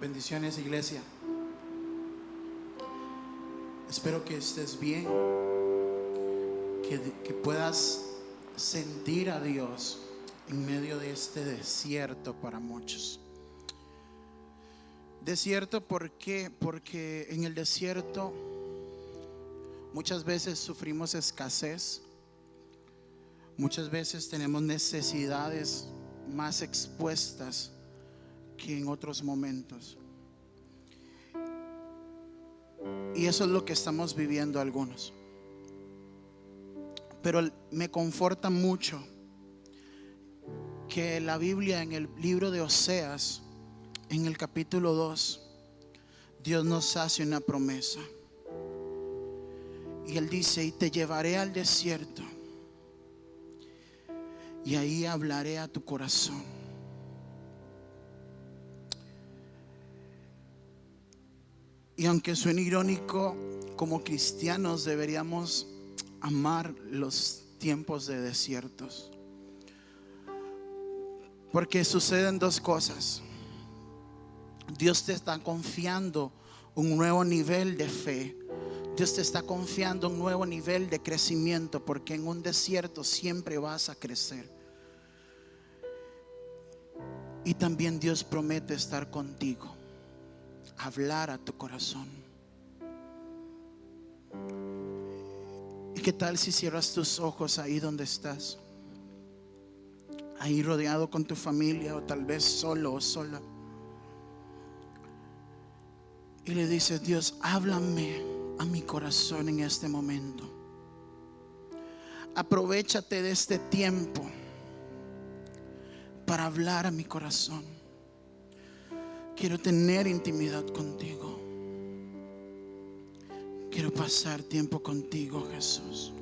Bendiciones, iglesia. Espero que estés bien, que puedas sentir a Dios en medio de este desierto para muchos. Desierto, ¿por qué? Porque en el desierto muchas veces sufrimos escasez, muchas veces tenemos necesidades más expuestas que en otros momentos. Y eso es lo que estamos viviendo algunos. Pero me conforta mucho que la Biblia, en el libro de Oseas, en el capítulo 2, Dios nos hace una promesa. Y Él dice: y te llevaré al desierto, y ahí hablaré a tu corazón. Y aunque suene irónico, como cristianos deberíamos amar los tiempos de desiertos, porque suceden dos cosas. Dios te está confiando un nuevo nivel de fe. Dios te está confiando un nuevo nivel de crecimiento, porque en un desierto siempre vas a crecer. Y también Dios promete estar contigo, hablar a tu corazón. ¿Y qué tal si cierras tus ojos ahí donde estás? Ahí rodeado con tu familia, o tal vez solo o sola. Y le dices: Dios, háblame a mi corazón en este momento. Aprovechate de este tiempo para hablar a mi corazón. Quiero tener intimidad contigo. Quiero pasar tiempo contigo, Jesús.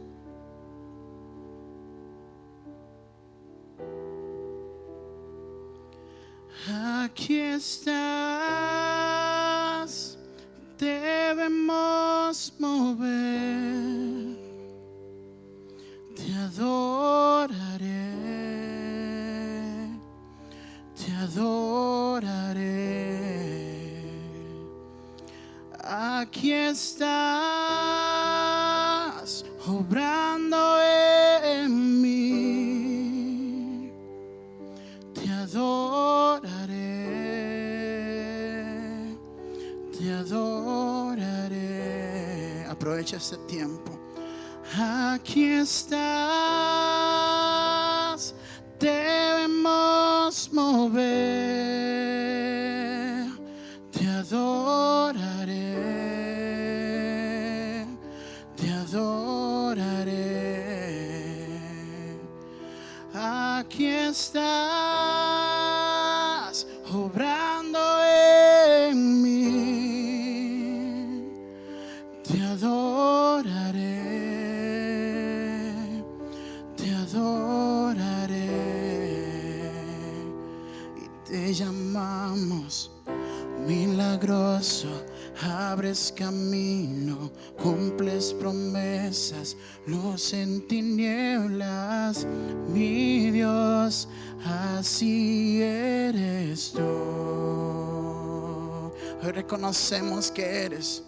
Aquí estás, debemos mover. Te adoraré, te adoraré. Aquí estás, obrando en mí. Te adoraré, te adoraré. Aprovecha este tiempo. Aquí estás, debemos mover. Te adoraré, te adoraré. Aquí estás, obrando en mí. Te adoraré, te adoraré. Y te llamamos milagroso. Abres camino, cumples promesas, luz en tinieblas. Mi Dios, así eres tú. Hoy reconocemos que eres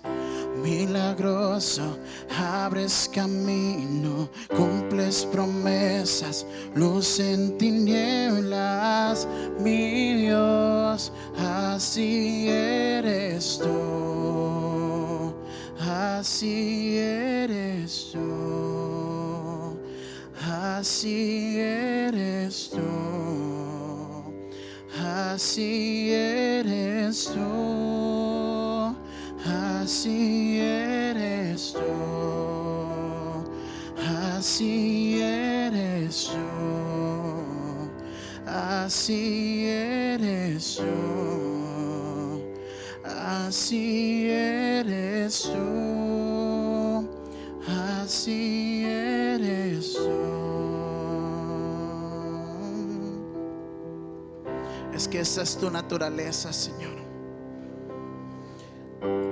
milagroso, abres camino, cumples promesas, luz en tinieblas. Mi Dios, así eres tú, así eres tú, así eres tú, así eres tú, así eres tú, así eres tú, así eres tú, así eres tú, así eres tú. Es que esa es tu naturaleza, Señor.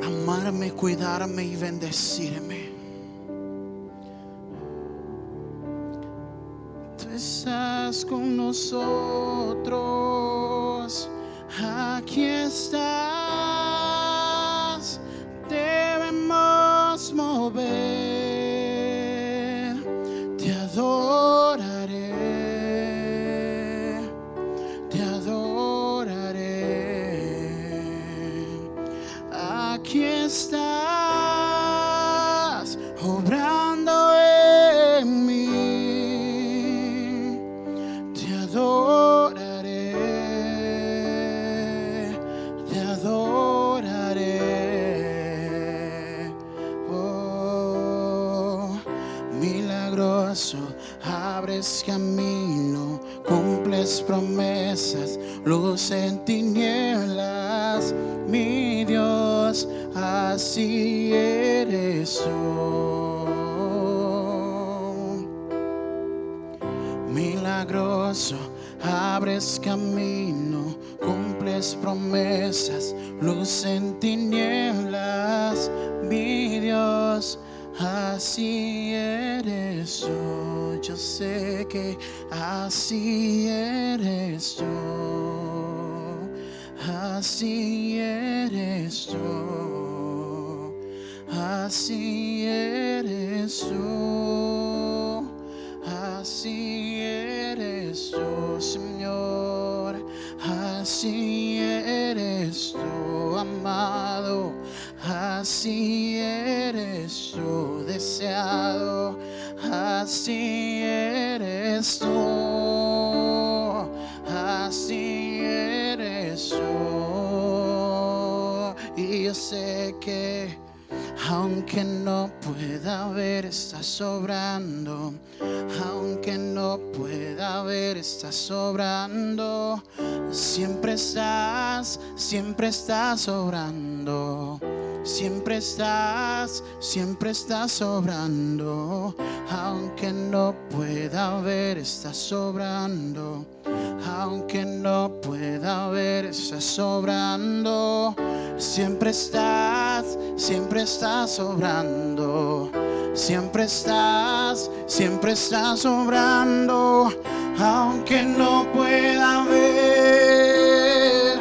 Amarme, cuidarme y bendecirme. Tú estás con nosotros. Aquí estás. estás obrando en mí. Te adoraré, te adoraré. Oh, milagroso, abres camino, cumples promesas, luz en tinieblas, mi Dios, así eres tú. Milagroso, abres camino, cumples promesas, luz en tinieblas, mi Dios, así eres tú. Yo sé que así eres tú, así eres tú, así eres tú, así eres tú, Señor, así eres tú, amado, así eres tú, deseado, así eres tú, así eres tú. Y yo sé que aunque no pueda ver, estás sobrando. Aunque no pueda ver, estás sobrando. Siempre estás sobrando. Siempre estás sobrando. Aunque no pueda ver, estás sobrando. Aunque no pueda ver, estás sobrando. Siempre estás sobrando. Siempre estás sobrando. Aunque no pueda ver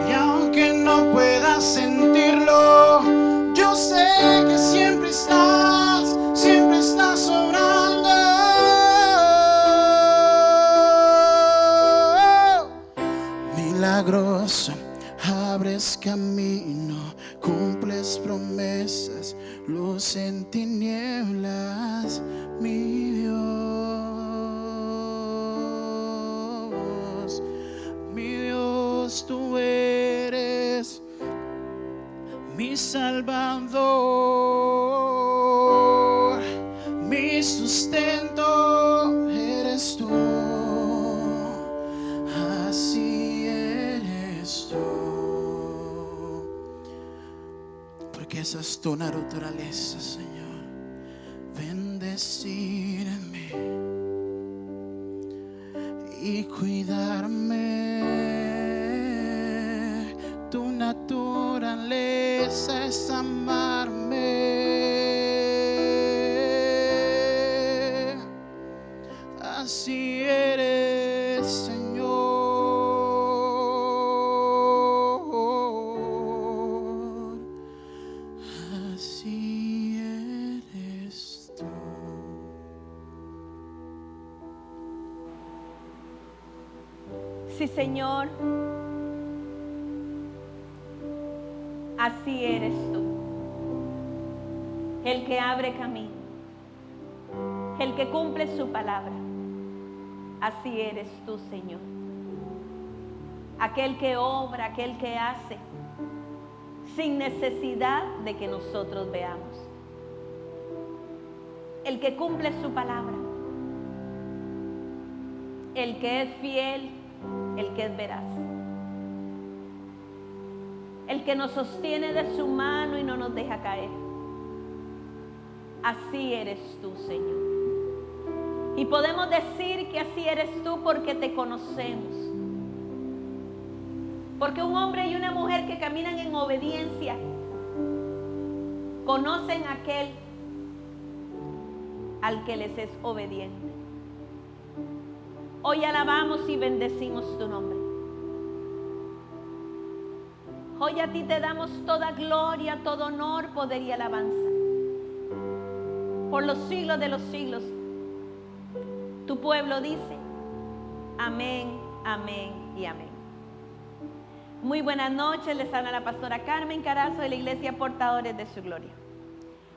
y aunque no pueda sentirlo, yo sé que siempre estás sobrando. Milagroso, abres camino, cumples promesas, luz en tinieblas, mi Dios, tú eres mi Salvador, mi sustento eres tú, así eres tú, porque esa es tu naturaleza, Señor, bendecirme y cuidarme. Tu naturaleza es amarme. Así eres, Señor. Así eres tú. Sí, Señor, así eres tú, el que abre camino, el que cumple su palabra. Así eres tú, Señor, aquel que obra, aquel que hace, sin necesidad de que nosotros veamos, el que cumple su palabra, el que es fiel, el que es veraz, el que nos sostiene de su mano y no nos deja caer. Así eres tú, Señor. Y podemos decir que así eres tú porque te conocemos. Porque un hombre y una mujer que caminan en obediencia conocen a aquel al que les es obediente. Hoy alabamos y bendecimos tu nombre. Hoy a ti te damos toda gloria, todo honor, poder y alabanza. Por los siglos de los siglos. Tu pueblo dice, amén, amén y amén. Muy buenas noches, les habla la pastora Carmen Carazo de la Iglesia Portadores de su Gloria.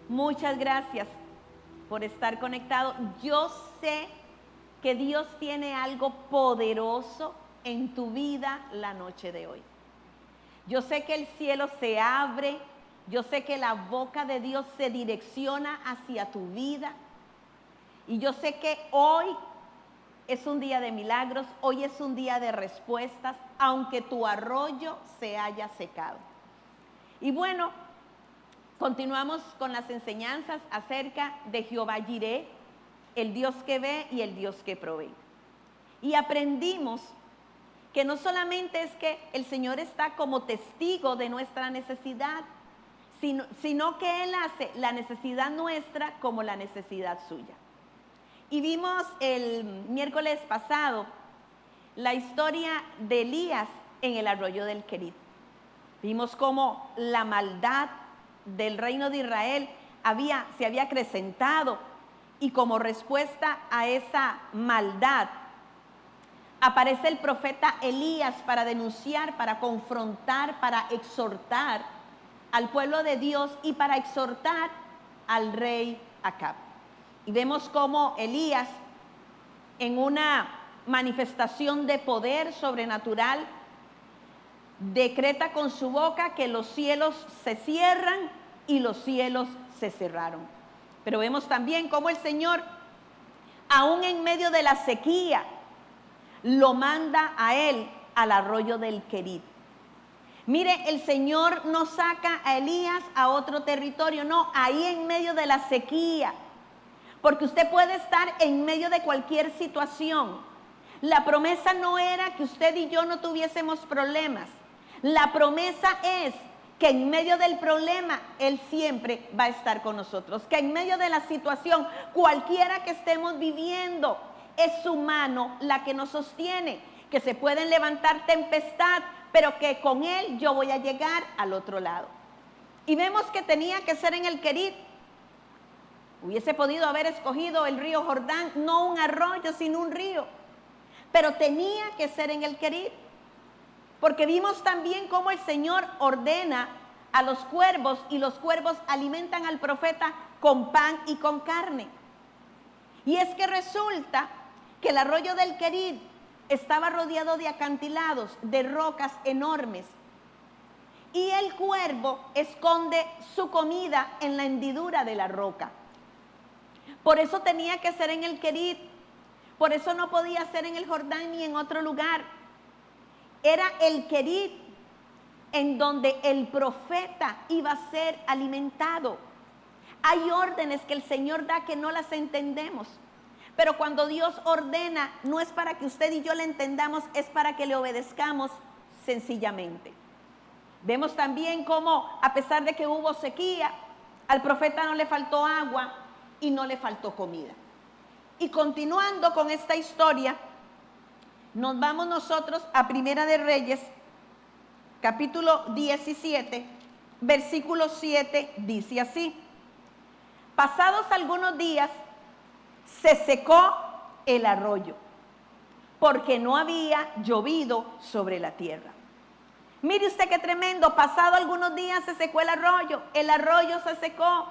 Muchas gracias por estar conectado. Yo sé que Dios tiene algo poderoso en tu vida la noche de hoy. Yo sé que el cielo se abre, yo sé que la boca de Dios se direcciona hacia tu vida. Y yo sé que hoy es un día de milagros, hoy es un día de respuestas, aunque tu arroyo se haya secado. Y bueno, continuamos con las enseñanzas acerca de Jehová Jireh, el Dios que ve y el Dios que provee. Y aprendimos que no solamente es que el Señor está como testigo de nuestra necesidad, sino que Él hace la necesidad nuestra como la necesidad suya. Y vimos el miércoles pasado la historia de Elías en el arroyo del Querit. Vimos cómo la maldad del reino de Israel se había acrecentado, y como respuesta a esa maldad aparece el profeta Elías para denunciar, para confrontar, para exhortar al pueblo de Dios y para exhortar al rey Acab. Y vemos cómo Elías, en una manifestación de poder sobrenatural, decreta con su boca que los cielos se cierran y los cielos se cerraron. Pero vemos también cómo el Señor, aún en medio de la sequía, lo manda a él al arroyo del Querit. Mire, el Señor no saca a Elías a otro territorio, no, ahí en medio de la sequía. Porque usted puede estar en medio de cualquier situación. La promesa no era que usted y yo no tuviésemos problemas. La promesa es que en medio del problema Él siempre va a estar con nosotros. Que en medio de la situación, cualquiera que estemos viviendo, es su mano la que nos sostiene. Que se pueden levantar tempestad, pero que con Él yo voy a llegar al otro lado. Y vemos que tenía que ser en el Querit. Hubiese podido haber escogido el río Jordán, no un arroyo, sino un río. Pero tenía que ser en el Querit. Porque vimos también cómo el Señor ordena a los cuervos, y los cuervos alimentan al profeta con pan y con carne. Y es que resulta que el arroyo del Querit estaba rodeado de acantilados, de rocas enormes. Y el cuervo esconde su comida en la hendidura de la roca. Por eso tenía que ser en el Querit. Por eso no podía ser en el Jordán ni en otro lugar. Era el Querit en donde el profeta iba a ser alimentado. Hay órdenes que el Señor da que no las entendemos. Pero cuando Dios ordena, no es para que usted y yo le entendamos, es para que le obedezcamos sencillamente. Vemos también cómo, a pesar de que hubo sequía, al profeta no le faltó agua y no le faltó comida. Y continuando con esta historia, nos vamos nosotros a Primera de Reyes, capítulo 17, versículo 7, dice así: pasados algunos días, se secó el arroyo, porque no había llovido sobre la tierra. Mire usted qué tremendo, pasado algunos días se secó el arroyo se secó.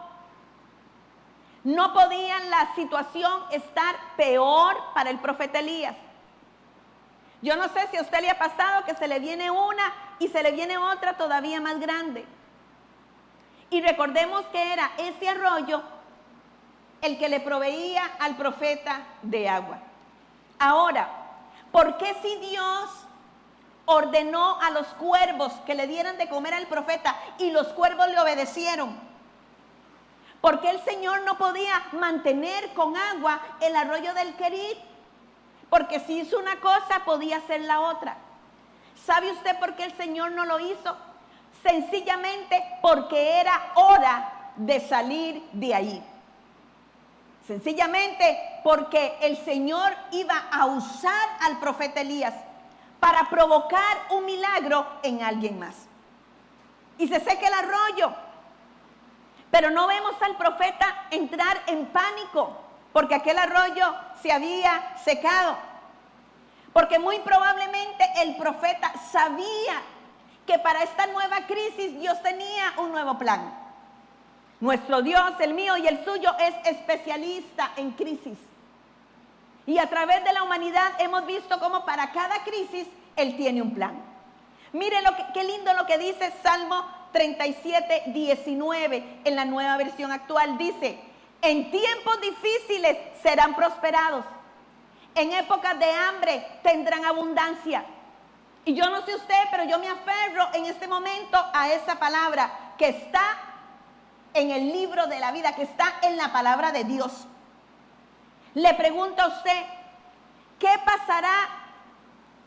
No podía la situación estar peor para el profeta Elías. Yo no sé si a usted le ha pasado que se le viene una y se le viene otra todavía más grande. Y recordemos que era ese arroyo el que le proveía al profeta de agua. Ahora, ¿por qué si Dios ordenó a los cuervos que le dieran de comer al profeta y los cuervos le obedecieron? ¿Por qué el Señor no podía mantener con agua el arroyo del Querit? Porque si hizo una cosa, podía hacer la otra. ¿Sabe usted por qué el Señor no lo hizo? Sencillamente porque era hora de salir de ahí. Sencillamente porque el Señor iba a usar al profeta Elías para provocar un milagro en alguien más. Y se seca el arroyo. Pero no vemos al profeta entrar en pánico porque aquel arroyo se había secado. Porque muy probablemente el profeta sabía que para esta nueva crisis Dios tenía un nuevo plan. Nuestro Dios, el mío y el suyo, es especialista en crisis. Y a través de la humanidad hemos visto cómo para cada crisis Él tiene un plan. Mire qué lindo lo que dice Salmo 37, 19 en la nueva versión actual. Dice, en tiempos difíciles serán prosperados. En épocas de hambre tendrán abundancia. Y yo no sé usted, pero yo me aferro en este momento a esa palabra que está en el libro de la vida, que está en la palabra de Dios. Le pregunto a usted, ¿qué pasará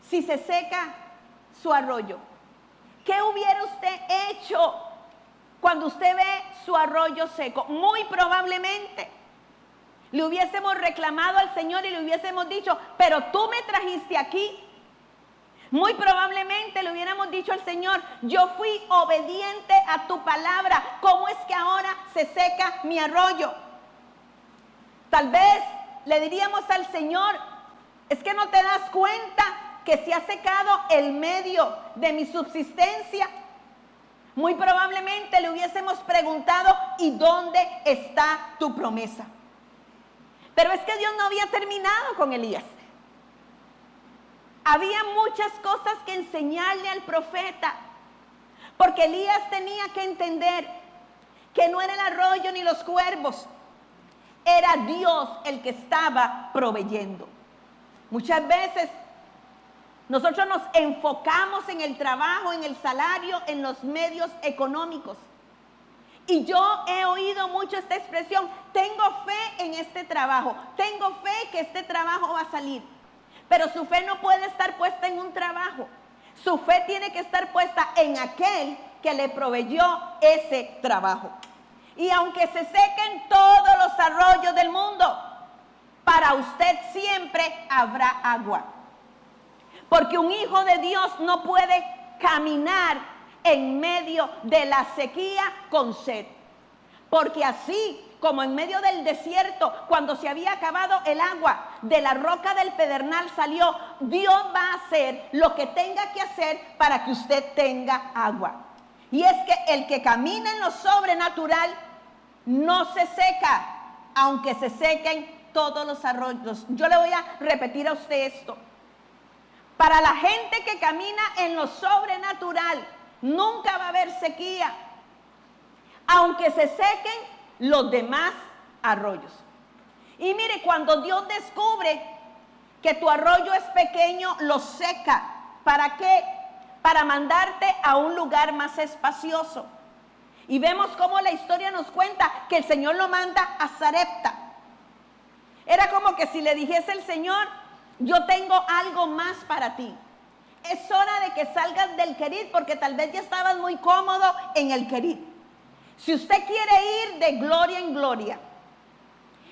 si se seca su arroyo? ¿Qué hubiera usted hecho cuando usted ve su arroyo seco? Muy probablemente le hubiésemos reclamado al Señor y le hubiésemos dicho, pero tú me trajiste aquí. Muy probablemente le hubiéramos dicho al Señor, yo fui obediente a tu palabra, ¿cómo es que ahora se seca mi arroyo? Tal vez le diríamos al Señor, es que no te das cuenta que se ha secado el medio de mi subsistencia. Muy probablemente le hubiésemos preguntado, ¿y dónde está tu promesa? Pero es que Dios no había terminado con Elías. Había muchas cosas que enseñarle al profeta, porque Elías tenía que entender que no era el arroyo ni los cuervos, era Dios el que estaba proveyendo. Muchas veces nosotros nos enfocamos en el trabajo, en el salario, en los medios económicos. Y yo he oído mucho esta expresión, tengo fe en este trabajo, tengo fe que este trabajo va a salir. Pero su fe no puede estar puesta en un trabajo. Su fe tiene que estar puesta en aquel que le proveyó ese trabajo. Y aunque se sequen todos los arroyos del mundo, para usted siempre habrá agua. Porque un hijo de Dios no puede caminar en medio de la sequía con sed. Porque así como en medio del desierto, cuando se había acabado el agua, de la roca del pedernal salió, Dios va a hacer lo que tenga que hacer para que usted tenga agua. Y es que el que camina en lo sobrenatural no se seca, aunque se sequen todos los arroyos. Yo le voy a repetir a usted esto. Para la gente que camina en lo sobrenatural, nunca va a haber sequía, aunque se sequen los demás arroyos. Y mire, cuando Dios descubre que tu arroyo es pequeño, lo seca. ¿Para qué? Para mandarte a un lugar más espacioso. Y vemos cómo la historia nos cuenta que el Señor lo manda a Sarepta. Era como que si le dijese el Señor, yo tengo algo más para ti. Es hora de que salgas del Querit, porque tal vez ya estabas muy cómodo en el Querit. Si usted quiere ir de gloria en gloria,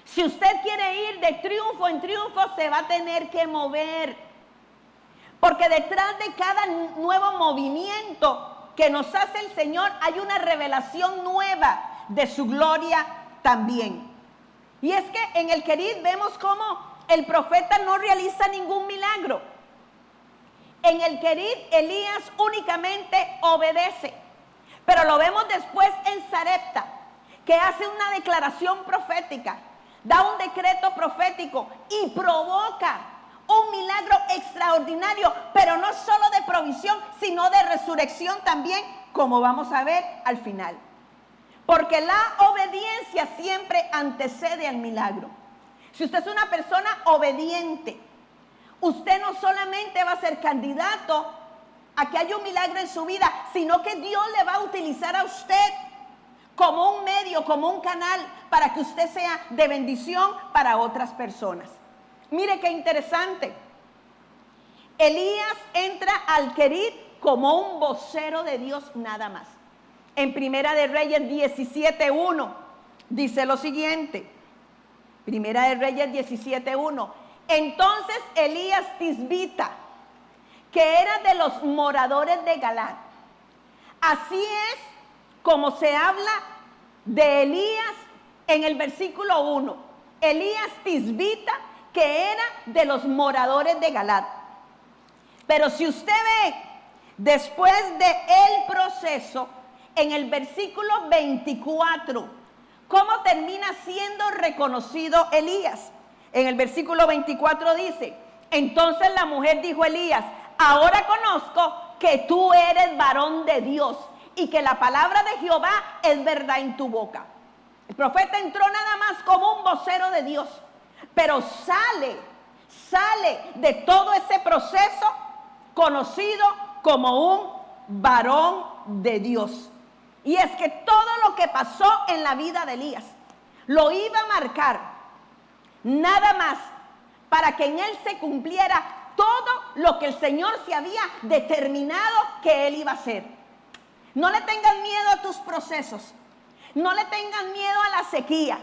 si usted quiere ir de triunfo en triunfo, se va a tener que mover. Porque detrás de cada nuevo movimiento que nos hace el Señor, hay una revelación nueva de su gloria también. Y es que en el Querit vemos cómo el profeta no realiza ningún milagro. En el Querit, Elías únicamente obedece. Pero lo vemos después en Sarepta, que hace una declaración profética, da un decreto profético y provoca un milagro extraordinario, pero no solo de provisión, sino de resurrección también, como vamos a ver al final. Porque la obediencia siempre antecede al milagro. Si usted es una persona obediente, usted no solamente va a ser candidato a que haya un milagro en su vida, sino que Dios le va a utilizar a usted como un medio, como un canal, para que usted sea de bendición para otras personas. Mire qué interesante. Elías entra al Querit como un vocero de Dios nada más. En Primera de Reyes 17:1 dice lo siguiente. Primera de Reyes 17:1. Entonces Elías Tisbita, que era de los moradores de Galaad. Así es como se habla de Elías en el versículo 1. Elías Tisbita, que era de los moradores de Galaad. Pero si usted ve Después de el proceso, en el versículo 24, ¿cómo termina siendo reconocido Elías? En el versículo 24 dice: entonces la mujer dijo a Elías: ahora conozco que tú eres varón de Dios y que la palabra de Jehová es verdad en tu boca. El profeta entró nada más como un vocero de Dios, pero sale de todo ese proceso conocido como un varón de Dios. Y es que todo lo que pasó en la vida de Elías lo iba a marcar nada más para que en él se cumpliera todo lo que el Señor se había determinado que él iba a hacer. No le tengas miedo a tus procesos, no le tengas miedo a la sequía,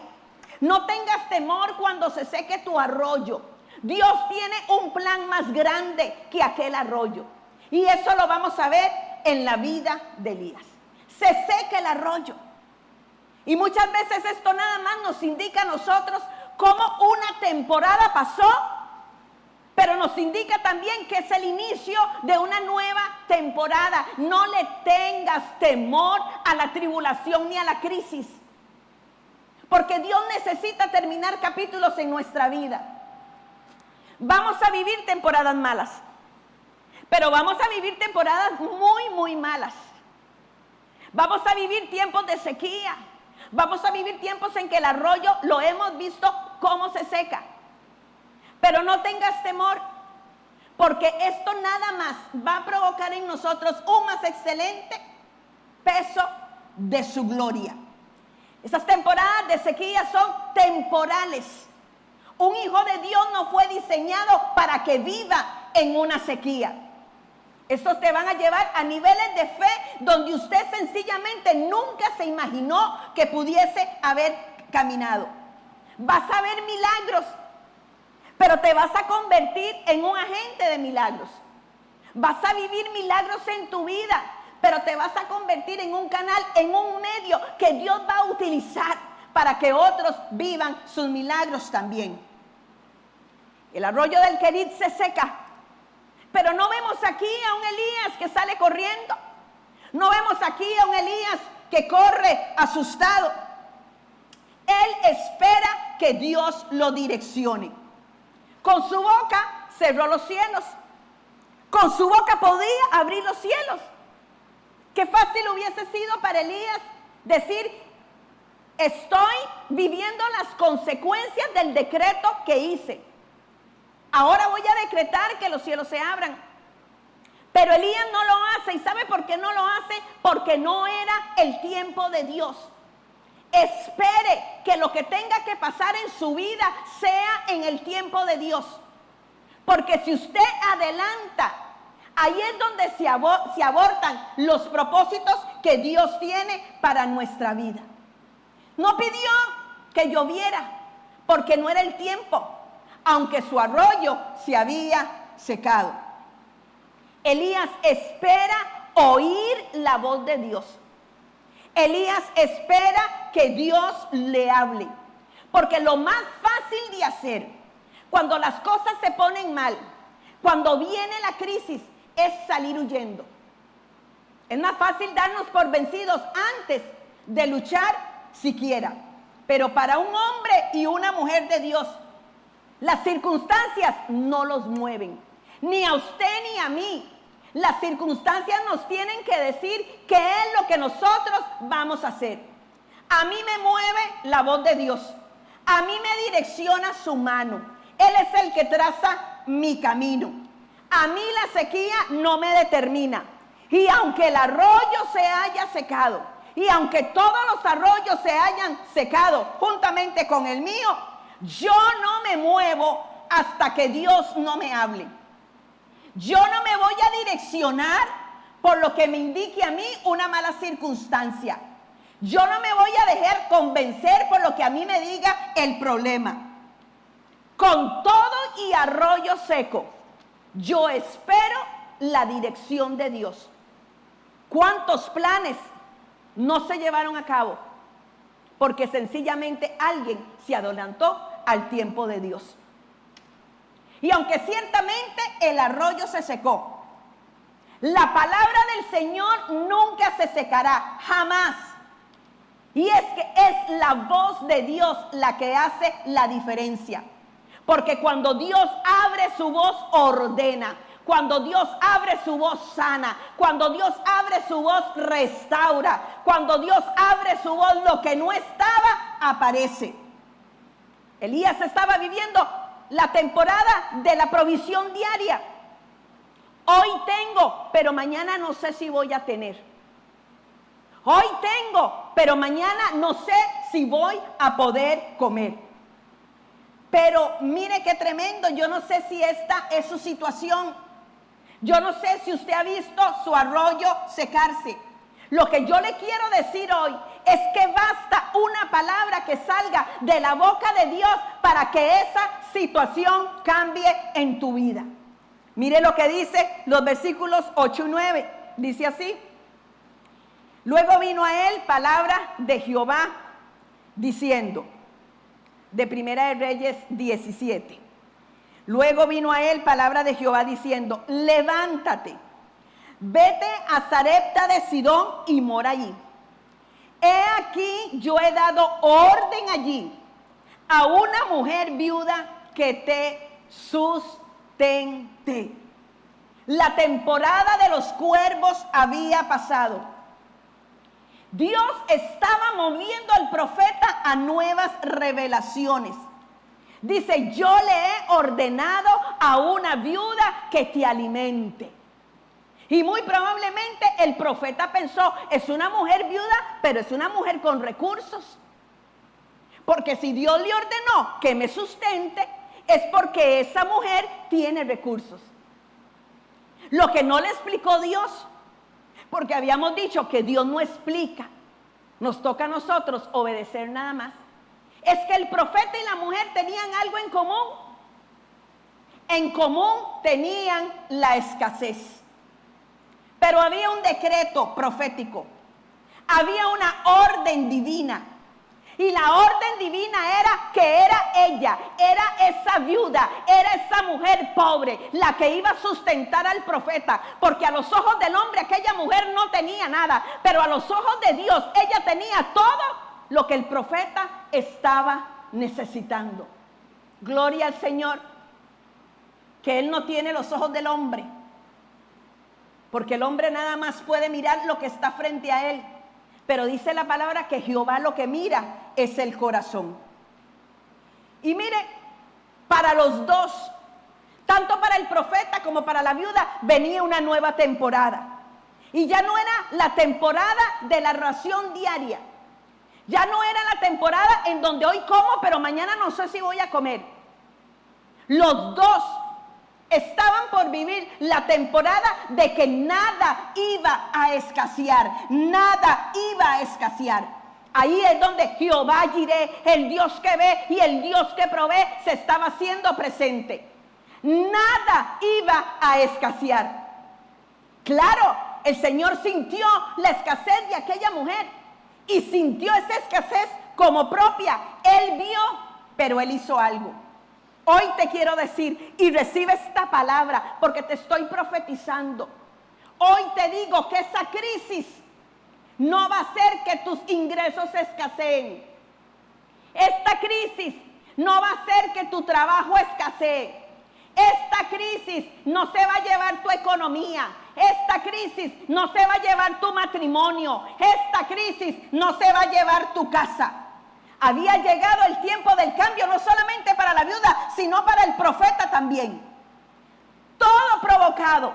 no tengas temor cuando se seque tu arroyo. Dios tiene un plan más grande que aquel arroyo, y eso lo vamos a ver en la vida de Elías. Se seca el arroyo, y muchas veces esto nada más nos indica a nosotros cómo una temporada pasó, pero nos indica también que es el inicio de una nueva temporada. No le tengas temor a la tribulación ni a la crisis, porque Dios necesita terminar capítulos en nuestra vida. Vamos a vivir temporadas malas, pero vamos a vivir temporadas muy, muy malas. Vamos a vivir tiempos de sequía. Vamos a vivir tiempos en que el arroyo lo hemos visto cómo se seca. Pero no tengas temor, porque esto nada más va a provocar en nosotros un más excelente peso de su gloria. Esas temporadas de sequía son temporales. Un hijo de Dios no fue diseñado para que viva en una sequía. Estos te van a llevar a niveles de fe donde usted sencillamente nunca se imaginó que pudiese haber caminado. Vas a ver milagros, pero te vas a convertir en un agente de milagros. Vas a vivir milagros en tu vida, pero te vas a convertir en un canal, en un medio que Dios va a utilizar para que otros vivan sus milagros también. El arroyo del Querit se seca, pero no vemos aquí a un Elías que sale corriendo. No vemos aquí a un Elías que corre asustado. Él espera que Dios lo direccione. Con su boca cerró los cielos. Con su boca podía abrir los cielos. Qué fácil hubiese sido para Elías decir: estoy viviendo las consecuencias del decreto que hice. Ahora voy a decretar que los cielos se abran. Pero Elías no lo hace. ¿Y sabe por qué no lo hace? Porque no era el tiempo de Dios. Espere que lo que tenga que pasar en su vida sea en el tiempo de Dios. Porque si usted adelanta, ahí es donde se abortan los propósitos que Dios tiene para nuestra vida. No pidió que lloviera porque no era el tiempo, aunque su arroyo se había secado. Elías espera oír la voz de Dios. Elías espera que Dios le hable. Porque lo más fácil de hacer cuando las cosas se ponen mal, cuando viene la crisis, es salir huyendo. Es más fácil darnos por vencidos antes de luchar siquiera. Pero para un hombre y una mujer de Dios, las circunstancias no los mueven, ni a usted ni a mí. Las circunstancias nos tienen que decir qué es lo que nosotros vamos a hacer. A mí me mueve la voz de Dios. A mí me direcciona su mano. Él es el que traza mi camino. A mí la sequía no me determina. Y aunque el arroyo se haya secado, y aunque todos los arroyos se hayan secado juntamente con el mío, yo no me muevo hasta que Dios no me hable. Yo no me voy a direccionar por lo que me indique a mí una mala circunstancia. Yo no me voy a dejar convencer por lo que a mí me diga el problema. Con todo y arroyo seco, yo espero la dirección de Dios. ¿Cuántos planes no se llevaron a cabo? Porque sencillamente alguien se adelantó al tiempo de Dios. Y aunque ciertamente el arroyo se secó, La palabra del Señor nunca se secará, jamás. Y es que es la voz de Dios la que hace la diferencia. Porque cuando Dios abre su voz, ordena. Cuando Dios abre su voz, sana. Cuando Dios abre su voz, restaura. Cuando Dios abre su voz, lo que no estaba, aparece. Elías estaba viviendo la temporada de la provisión diaria. Hoy tengo, pero mañana no sé si voy a tener. Hoy tengo, pero mañana no sé si voy a poder comer. Pero mire qué tremendo, yo no sé si esta es su situación. Yo no sé si usted ha visto su arroyo secarse. Lo que yo le quiero decir hoy es que basta una palabra que salga de la boca de Dios para que esa situación cambie en tu vida. Mire lo que dice los versículos 8 y 9. Dice así: luego vino a él palabra de Jehová diciendo, de Primera de Reyes 17. Luego vino a él palabra de Jehová diciendo, levántate, vete a Sarepta de Sidón y mora allí. He aquí yo he dado orden allí a una mujer viuda que te sustente. La temporada de los cuervos había pasado. Dios estaba moviendo al profeta a nuevas revelaciones. Dice, yo le he ordenado a una viuda que te alimente. Y muy probablemente el profeta pensó, es una mujer viuda, pero es una mujer con recursos. Porque si Dios le ordenó que me sustente, es porque esa mujer tiene recursos. Lo que no le explicó Dios, porque habíamos dicho que Dios no explica, nos toca a nosotros obedecer nada más, es que el profeta y la mujer tenían algo en común. En común tenían la escasez. Pero había un decreto profético, había una orden divina. Y la orden divina era que era ella, era esa viuda, era esa mujer pobre la que iba a sustentar al profeta. Porque a los ojos del hombre aquella mujer no tenía nada, pero a los ojos de Dios ella tenía todo lo que el profeta estaba necesitando. Gloria al Señor, que Él no tiene los ojos del hombre, porque el hombre nada más puede mirar lo que está frente a él. Pero dice la palabra que Jehová lo que mira es el corazón. Y mire, para los dos, tanto para el profeta como para la viuda, venía una nueva temporada. Y ya no era la temporada de la ración diaria. Ya no era la temporada en donde hoy como, pero mañana no sé si voy a comer. Los dos estaban por vivir la temporada de que nada iba a escasear, nada iba a escasear. Ahí es donde Jehová Jireh, el Dios que ve y el Dios que provee, se estaba haciendo presente. Nada iba a escasear. Claro, el Señor sintió la escasez de aquella mujer y sintió esa escasez como propia. Él vio, pero Él hizo algo. Hoy te quiero decir, y recibe esta palabra porque te estoy profetizando. Hoy te digo que esa crisis no va a hacer que tus ingresos escaseen. Esta crisis no va a hacer que tu trabajo escasee. Esta crisis no se va a llevar tu economía. Esta crisis no se va a llevar tu matrimonio. Esta crisis no se va a llevar tu casa. Había llegado el tiempo del cambio, no solamente para la viuda, sino para el profeta también. Todo provocado,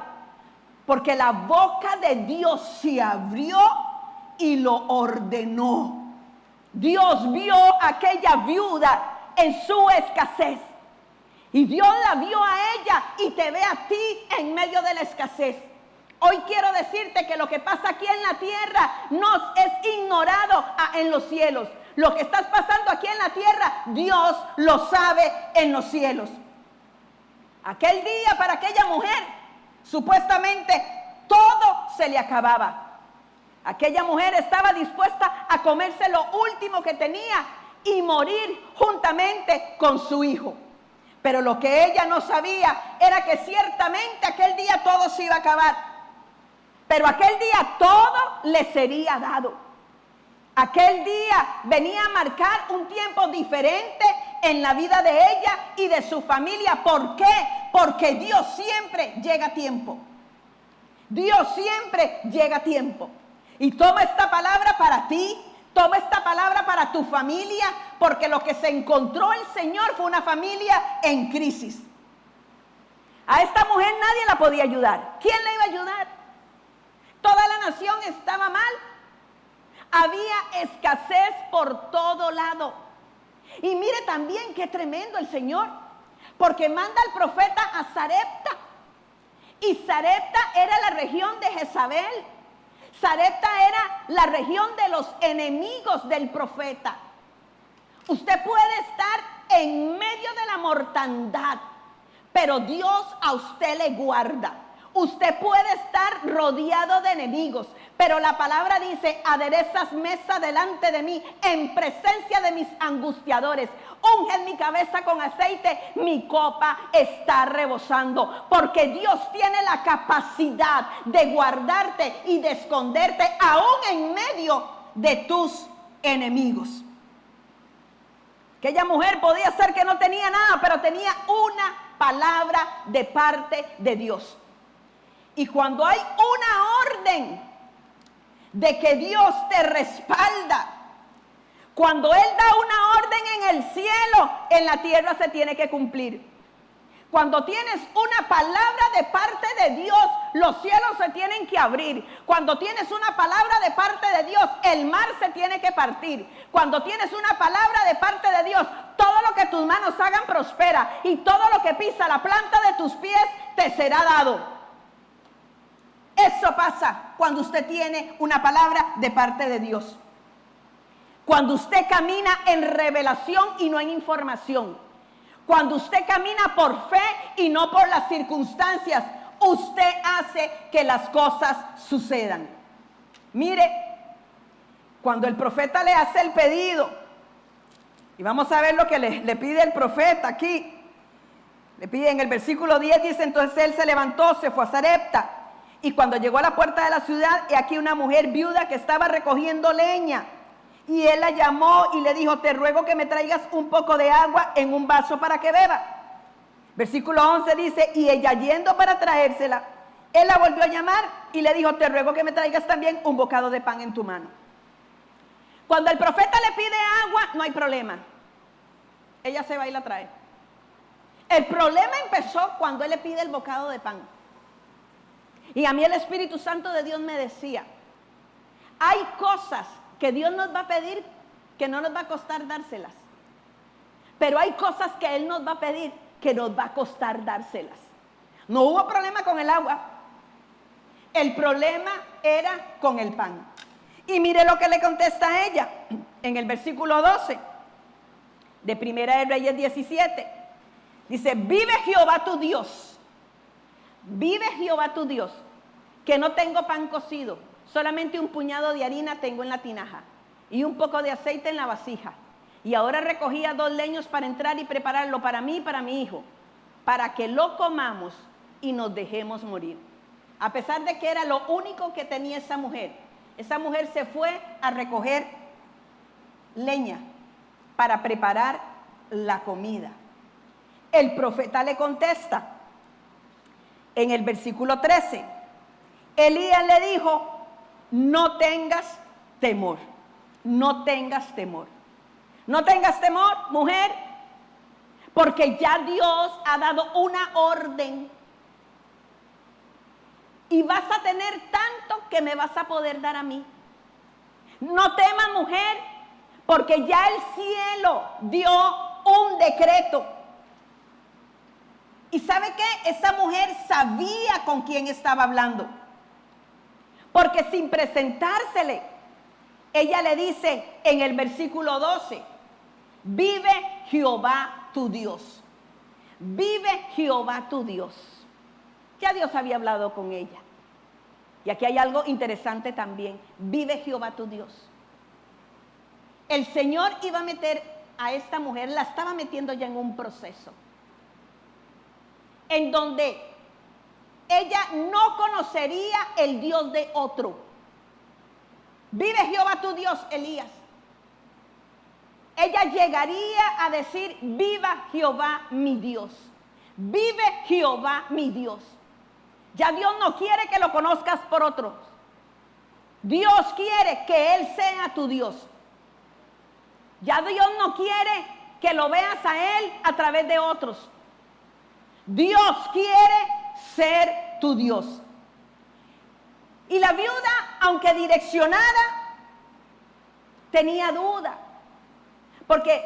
porque la boca de Dios se abrió y lo ordenó. Dios vio a aquella viuda en su escasez. Y Dios la vio a ella y te ve a ti en medio de la escasez. Hoy quiero decirte que lo que pasa aquí en la tierra no es ignorado en los cielos. Lo que estás pasando aquí en la tierra, Dios lo sabe en los cielos. Aquel día para aquella mujer, supuestamente todo se le acababa. Aquella mujer estaba dispuesta a comerse lo último que tenía y morir juntamente con su hijo. Pero lo que ella no sabía era que ciertamente aquel día todo se iba a acabar. Pero aquel día todo le sería dado. Aquel día venía a marcar un tiempo diferente en la vida de ella y de su familia. ¿Por qué? Porque Dios siempre llega a tiempo. Dios siempre llega a tiempo. Y toma esta palabra para ti, toma esta palabra para tu familia, porque lo que se encontró el Señor fue una familia en crisis. A esta mujer nadie la podía ayudar. ¿Quién le iba a ayudar? Toda la nación estaba mal. Había escasez por todo lado. Y mire también qué tremendo el Señor, porque manda al profeta a Sarepta. Y Sarepta era la región de Jezabel. Sarepta era la región de los enemigos del profeta. Usted puede estar en medio de la mortandad, pero Dios a usted le guarda. Usted puede estar rodeado de enemigos, pero la palabra dice: aderezas mesa delante de mí en presencia de mis angustiadores. Unge mi cabeza con aceite, mi copa está rebosando, porque Dios tiene la capacidad de guardarte y de esconderte aún en medio de tus enemigos. Aquella mujer podía ser que no tenía nada, pero tenía una palabra de parte de Dios. Y cuando hay una orden de que Dios te respalda, cuando Él da una orden en el cielo, en la tierra se tiene que cumplir. Cuando tienes una palabra de parte de Dios, los cielos se tienen que abrir. Cuando tienes una palabra de parte de Dios, el mar se tiene que partir. Cuando tienes una palabra de parte de Dios, todo lo que tus manos hagan prospera, y todo lo que pisa la planta de tus pies te será dado. Eso pasa cuando usted tiene una palabra de parte de Dios. Cuando usted camina en revelación y no en información. Cuando usted camina por fe y no por las circunstancias, usted hace que las cosas sucedan. Mire, cuando el profeta le hace el pedido, y vamos a ver lo que le pide el profeta aquí. Le pide en el versículo 10, dice: entonces él se levantó, se fue a Sarepta. Y cuando llegó a la puerta de la ciudad, he aquí una mujer viuda que estaba recogiendo leña. Y él la llamó y le dijo: te ruego que me traigas un poco de agua en un vaso para que beba. Versículo 11 dice: y ella yendo para traérsela, él la volvió a llamar y le dijo: te ruego que me traigas también un bocado de pan en tu mano. Cuando el profeta le pide agua, no hay problema. Ella se va y la trae. El problema empezó cuando él le pide el bocado de pan. Y a mí el Espíritu Santo de Dios me decía: hay cosas que Dios nos va a pedir que no nos va a costar dárselas. Pero hay cosas que Él nos va a pedir que nos va a costar dárselas. No hubo problema con el agua. El problema era con el pan. Y mire lo que le contesta a ella en el versículo 12 de Primera de Reyes 17. Dice: vive Jehová tu Dios. Vive Jehová tu Dios, que no tengo pan cocido, solamente un puñado de harina tengo en la tinaja y un poco de aceite en la vasija. Y ahora recogía 2 leños para entrar y prepararlo para mí y para mi hijo, para que lo comamos y nos dejemos morir. A pesar de que era lo único que tenía esa mujer se fue a recoger leña para preparar la comida. El profeta le contesta en el versículo 13. Elías le dijo: no tengas temor, no tengas temor. No tengas temor, mujer, porque ya Dios ha dado una orden. Y vas a tener tanto que me vas a poder dar a mí. No temas, mujer, porque ya el cielo dio un decreto. ¿Y sabe qué? Esa mujer sabía con quién estaba hablando. Porque sin presentársele, ella le dice en el versículo 12: vive Jehová tu Dios. Vive Jehová tu Dios. Ya Dios había hablado con ella. Y aquí hay algo interesante también. Vive Jehová tu Dios. El Señor iba a meter a esta mujer, la estaba metiendo ya en un proceso en donde ella no conocería el Dios de otro. Vive Jehová tu Dios, Elías. Ella llegaría a decir, viva Jehová mi Dios. Vive Jehová mi Dios. Ya Dios no quiere que lo conozcas por otros. Dios quiere que Él sea tu Dios. Ya Dios no quiere que lo veas a Él a través de otros. Dios quiere ser tu Dios. Y la viuda, aunque direccionada, tenía duda. Porque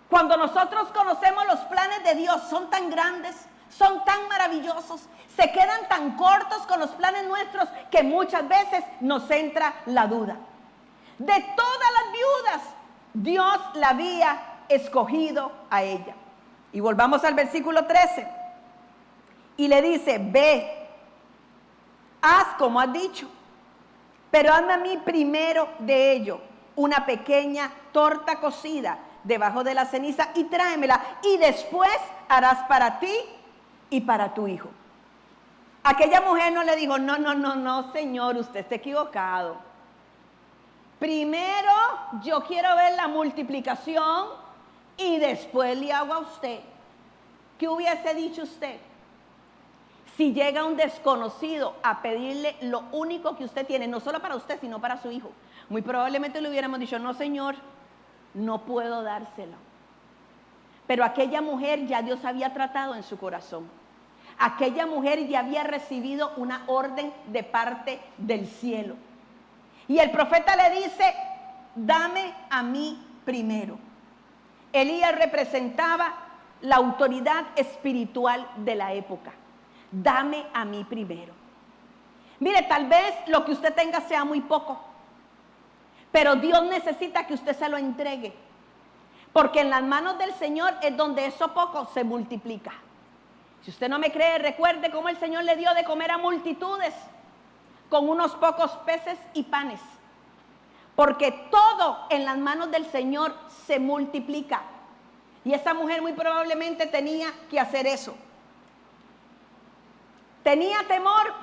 cuando nosotros conocemos los planes de Dios, son tan grandes, son tan maravillosos, se quedan tan cortos con los planes nuestros que muchas veces nos entra la duda. De todas las viudas, Dios la había escogido a ella. Y volvamos al versículo 13. Y le dice, ve, haz como has dicho, pero hazme a mí primero de ello una pequeña torta cocida debajo de la ceniza y tráemela, y después harás para ti y para tu hijo. Aquella mujer no le dijo, no, Señor, usted está equivocado. Primero yo quiero ver la multiplicación y después le hago a usted. ¿Qué hubiese dicho usted? Si llega un desconocido a pedirle lo único que usted tiene, no solo para usted, sino para su hijo, muy probablemente le hubiéramos dicho, no, Señor, no puedo dárselo. Pero aquella mujer ya Dios había tratado en su corazón. Aquella mujer ya había recibido una orden de parte del cielo. Y el profeta le dice, dame a mí primero. Elías representaba la autoridad espiritual de la época. Dame a mí primero. Mire, tal vez lo que usted tenga sea muy poco, pero Dios necesita que usted se lo entregue, porque en las manos del Señor es donde eso poco se multiplica. Si usted no me cree, recuerde cómo el Señor le dio de comer a multitudes con unos pocos peces y panes, porque todo en las manos del Señor se multiplica. Y esa mujer muy probablemente tenía que hacer eso. Tenía temor,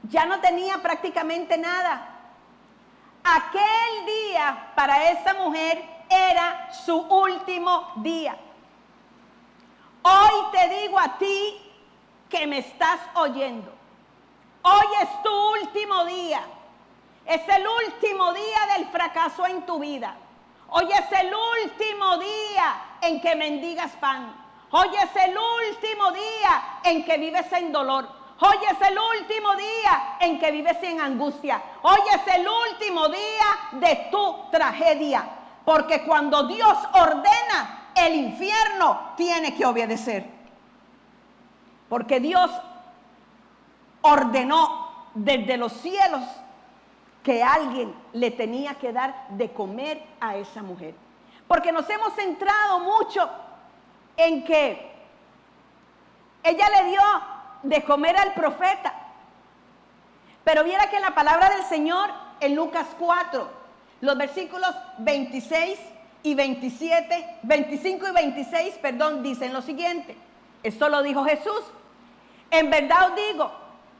ya no tenía prácticamente nada. Aquel día para esa mujer era su último día. Hoy te digo a ti que me estás oyendo, hoy es tu último día. Es el último día del fracaso en tu vida. Hoy es el último día en que mendigas pan. Hoy es el último día en que vives en dolor. Hoy es el último día en que vives en angustia. Hoy es el último día de tu tragedia. Porque cuando Dios ordena, el infierno tiene que obedecer. Porque Dios ordenó desde los cielos que alguien le tenía que dar de comer a esa mujer. Porque nos hemos centrado mucho en que ella le dio de comer al profeta. Pero viera que la palabra del Señor en Lucas 4, los versículos 26 y 27, 25 y 26, dicen lo siguiente. Esto lo dijo Jesús. En verdad os digo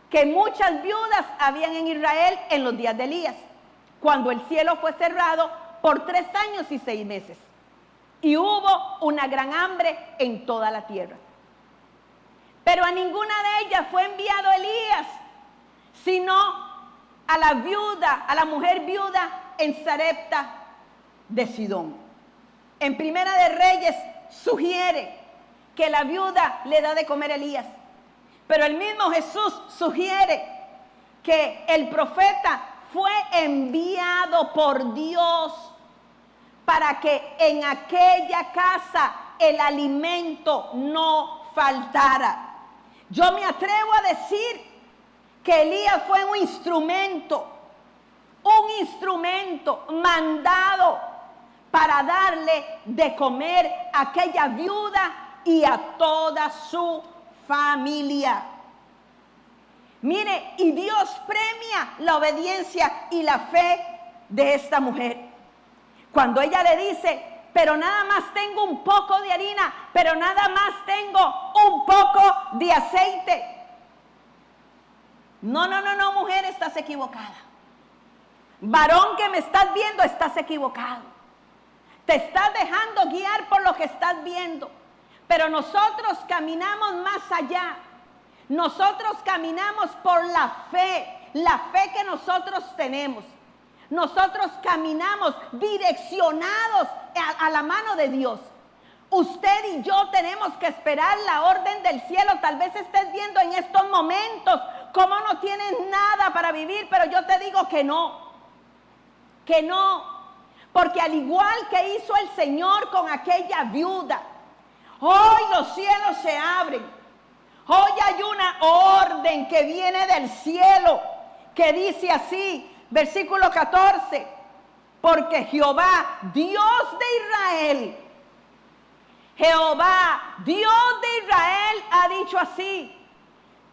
que muchas viudas habían en Israel en los días de Elías, cuando el cielo fue cerrado por 3 años y 6 meses. Y hubo una gran hambre en toda la tierra. Pero a ninguna de ellas fue enviado Elías, sino a la viuda, a la mujer viuda en Sarepta de Sidón. En Primera de Reyes sugiere que la viuda le da de comer a Elías. Pero el mismo Jesús sugiere que el profeta fue enviado por Dios para que en aquella casa el alimento no faltara. Yo me atrevo a decir que Elías fue un instrumento mandado para darle de comer a aquella viuda y a toda su familia. Mire, y Dios premia la obediencia y la fe de esta mujer. Cuando ella le dice, pero nada más tengo un poco de harina, pero nada más tengo un poco de aceite. No, mujer, estás equivocada. Varón que me estás viendo, estás equivocado. Te estás dejando guiar por lo que estás viendo. Pero nosotros caminamos más allá. Nosotros caminamos por la fe que nosotros tenemos. Nosotros caminamos direccionados a la mano de Dios. Usted y yo tenemos que esperar la orden del cielo. Tal vez estés viendo en estos momentos cómo no tienes nada para vivir, pero yo te digo que no. Que no. Porque al igual que hizo el Señor con aquella viuda, hoy los cielos se abren. Hoy hay una orden que viene del cielo que dice así, versículo 14, porque Jehová, Dios de Israel, Jehová, Dios de Israel, ha dicho así: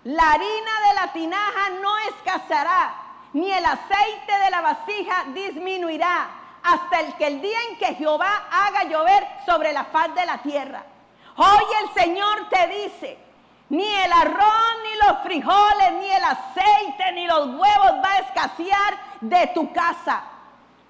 la harina de la tinaja no escaseará, ni el aceite de la vasija disminuirá, hasta el día en que Jehová haga llover sobre la faz de la tierra. Hoy el Señor te dice: ni el arroz, ni los frijoles, ni el aceite, ni los huevos va a escasear de tu casa.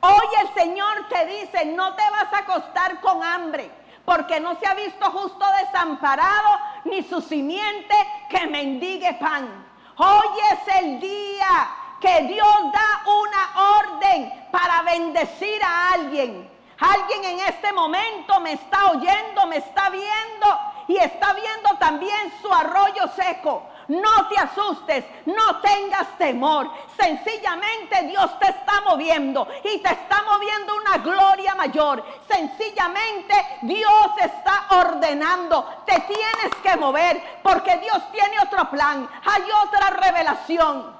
Hoy el Señor te dice: no te vas a acostar con hambre, porque no se ha visto justo desamparado, ni su simiente que mendigue pan. Hoy es el día que Dios da una orden para bendecir a alguien. Alguien en este momento me está oyendo, me está viendo y está viendo también su arroyo seco. No te asustes, no tengas temor. Sencillamente Dios te está moviendo y te está moviendo una gloria mayor. Sencillamente Dios está ordenando. Te tienes que mover porque Dios tiene otro plan. Hay otra revelación.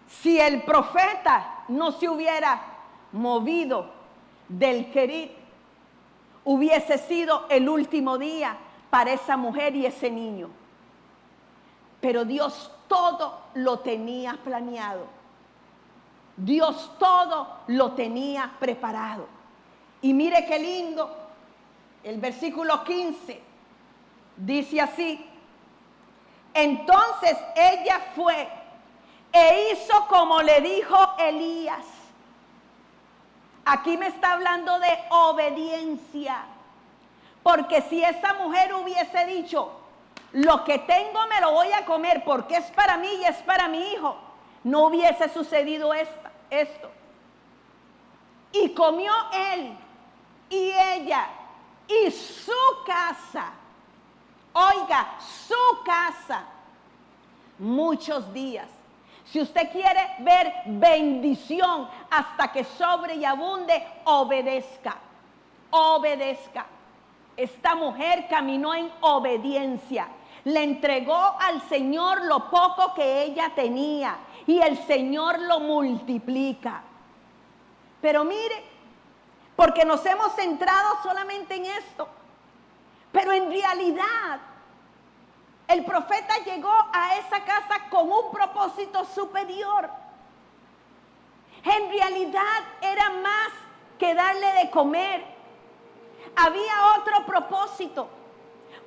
Si el profeta no se hubiera movido del Querit, hubiese sido el último día para esa mujer y ese niño. Pero Dios todo lo tenía planeado. Dios todo lo tenía preparado. Y mire qué lindo, el versículo 15 dice así: entonces ella fue e hizo como le dijo Elías. Aquí me está hablando de obediencia. Porque si esa mujer hubiese dicho: lo que tengo me lo voy a comer porque es para mí y es para mi hijo, no hubiese sucedido esto. Y comió él y ella y su casa, oiga, su casa, muchos días. Si usted quiere ver bendición hasta que sobre y abunde, obedezca, obedezca. Esta mujer caminó en obediencia. Le entregó al Señor lo poco que ella tenía y el Señor lo multiplica. Pero mire, porque nos hemos centrado solamente en esto, pero en realidad el profeta llegó a esa casa con un propósito superior. En realidad era más que darle de comer. Había otro propósito.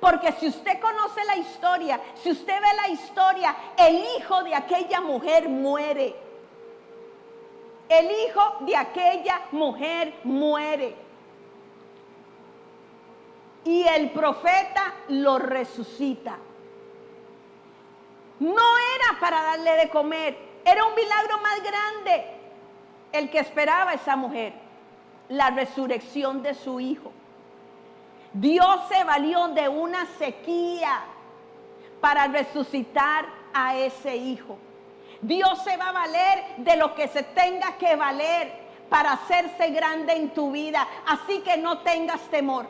Porque si usted conoce la historia, si usted ve la historia, el hijo de aquella mujer muere. El hijo de aquella mujer muere. Y el profeta lo resucita. No era para darle de comer, era un milagro más grande el que esperaba esa mujer, la resurrección de su hijo. Dios se valió de una sequía para resucitar a ese hijo. Dios se va a valer de lo que se tenga que valer para hacerse grande en tu vida. Así que no tengas temor.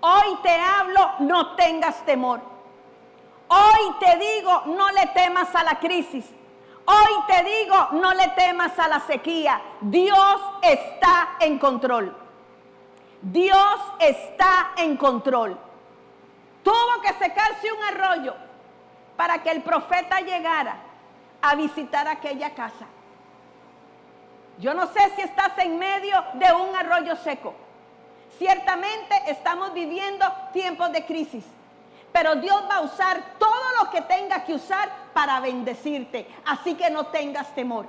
Hoy te hablo, no tengas temor. Hoy te digo, no le temas a la crisis. Hoy te digo, no le temas a la sequía. Dios está en control. Dios está en control. Tuvo que secarse un arroyo para que el profeta llegara a visitar aquella casa. Yo no sé si estás en medio de un arroyo seco. Ciertamente estamos viviendo tiempos de crisis, pero Dios va a usar todo lo que tenga que usar para bendecirte. Así que no tengas temor.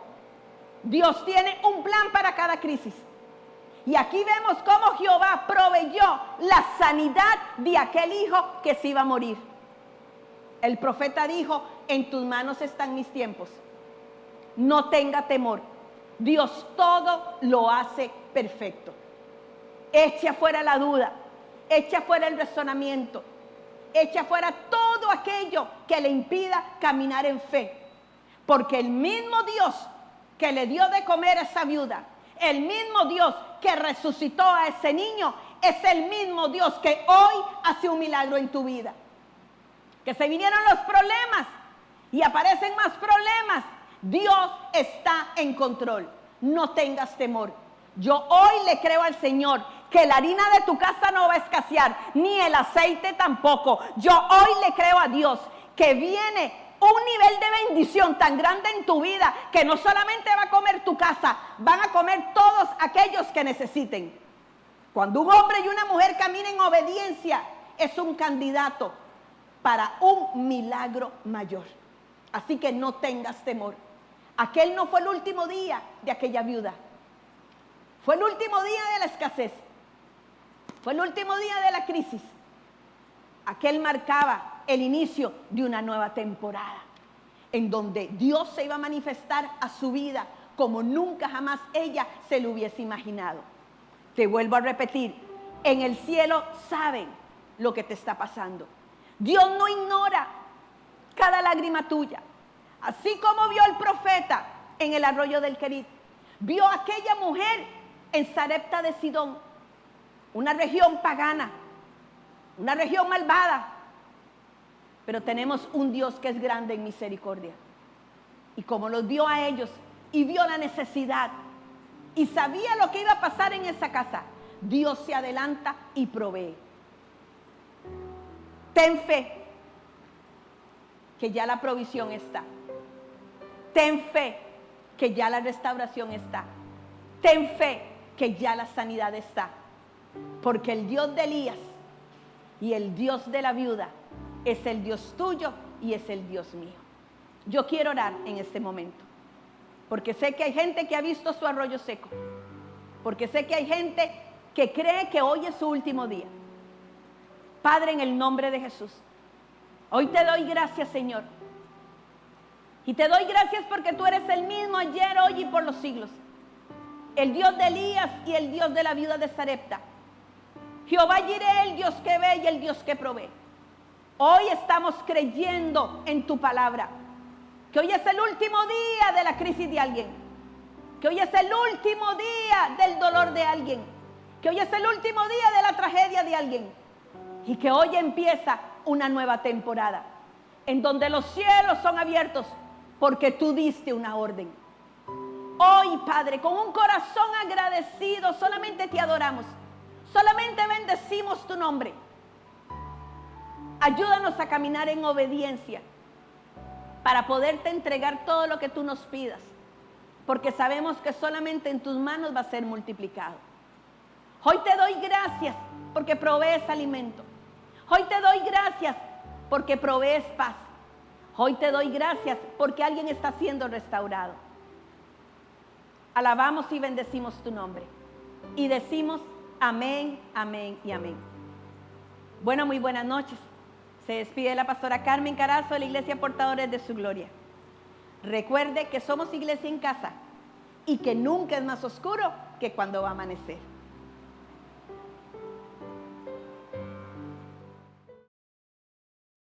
Dios tiene un plan para cada crisis. Y aquí vemos cómo Jehová proveyó la sanidad de aquel hijo que se iba a morir. El profeta dijo: en tus manos están mis tiempos. No tenga temor. Dios todo lo hace perfecto. Eche afuera la duda, eche afuera el razonamiento, eche afuera todo aquello que le impida caminar en fe. Porque el mismo Dios que le dio de comer a esa viuda, el mismo Dios que resucitó a ese niño, es el mismo Dios que hoy hace un milagro en tu vida. Que se vinieron los problemas y aparecen más problemas. Dios está en control. No tengas temor. Yo hoy le creo al Señor que la harina de tu casa no va a escasear, ni el aceite tampoco. Yo hoy le creo a Dios que viene un nivel de bendición tan grande en tu vida que no solamente va a comer tu casa, van a comer todos aquellos que necesiten. Cuando un hombre y una mujer caminan en obediencia, es un candidato para un milagro mayor. Así que no tengas temor. Aquel no fue el último día de aquella viuda. Fue el último día de la escasez. Fue el último día de la crisis. Aquel marcaba el inicio de una nueva temporada, en donde Dios se iba a manifestar a su vida como nunca jamás ella se lo hubiese imaginado. Te vuelvo a repetir, en el cielo saben lo que te está pasando. Dios no ignora cada lágrima tuya. Así como vio el profeta en el arroyo del Querit, vio a aquella mujer en Sarepta de Sidón, una región pagana, una región malvada. Pero tenemos un Dios que es grande en misericordia. Y como los vio a ellos y vio la necesidad y sabía lo que iba a pasar en esa casa, Dios se adelanta y provee. Ten fe que ya la provisión está. Ten fe que ya la restauración está. Ten fe que ya la sanidad está. Porque el Dios de Elías y el Dios de la viuda es el Dios tuyo y es el Dios mío. Yo quiero orar en este momento, porque sé que hay gente que ha visto su arroyo seco, porque sé que hay gente que cree que hoy es su último día. Padre, en el nombre de Jesús, hoy te doy gracias, Señor. Y te doy gracias porque tú eres el mismo ayer, hoy y por los siglos. El Dios de Elías y el Dios de la viuda de Sarepta. Jehová Jireh, el Dios que ve y el Dios que provee. Hoy estamos creyendo en tu palabra. Que hoy es el último día de la crisis de alguien. Que hoy es el último día del dolor de alguien. Que hoy es el último día de la tragedia de alguien. Y que hoy empieza una nueva temporada. En donde los cielos son abiertos porque tú diste una orden. Hoy, Padre, con un corazón agradecido, solamente te adoramos. Solamente bendecimos tu nombre. Ayúdanos a caminar en obediencia para poderte entregar todo lo que tú nos pidas, porque sabemos que solamente en tus manos va a ser multiplicado. Hoy te doy gracias porque provees alimento. Hoy te doy gracias porque provees paz. Hoy te doy gracias porque alguien está siendo restaurado. Alabamos y bendecimos tu nombre y decimos amén, amén y amén. Bueno, muy buenas noches. Se despide la pastora Carmen Carazo de la Iglesia Portadores de su Gloria. Recuerde que somos iglesia en casa y que nunca es más oscuro que cuando va a amanecer.